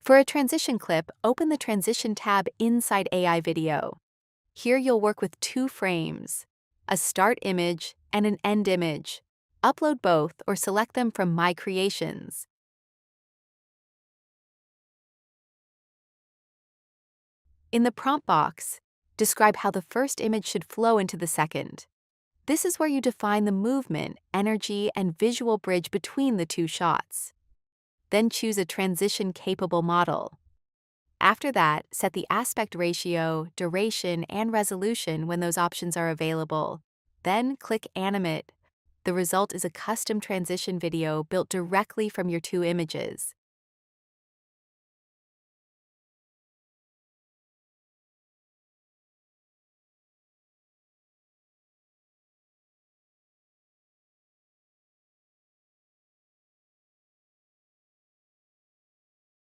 For a transition clip, open the Transition tab inside AI Video. Here you'll work with two frames, a start image and an end image. Upload both or select them from My Creations. In the prompt box, describe how the first image should flow into the second. This is where you define the movement, energy, and visual bridge between the two shots. Then choose a transition-capable model. After that, set the aspect ratio, duration, and resolution when those options are available. Then click Animate. The result is a custom transition video built directly from your two images.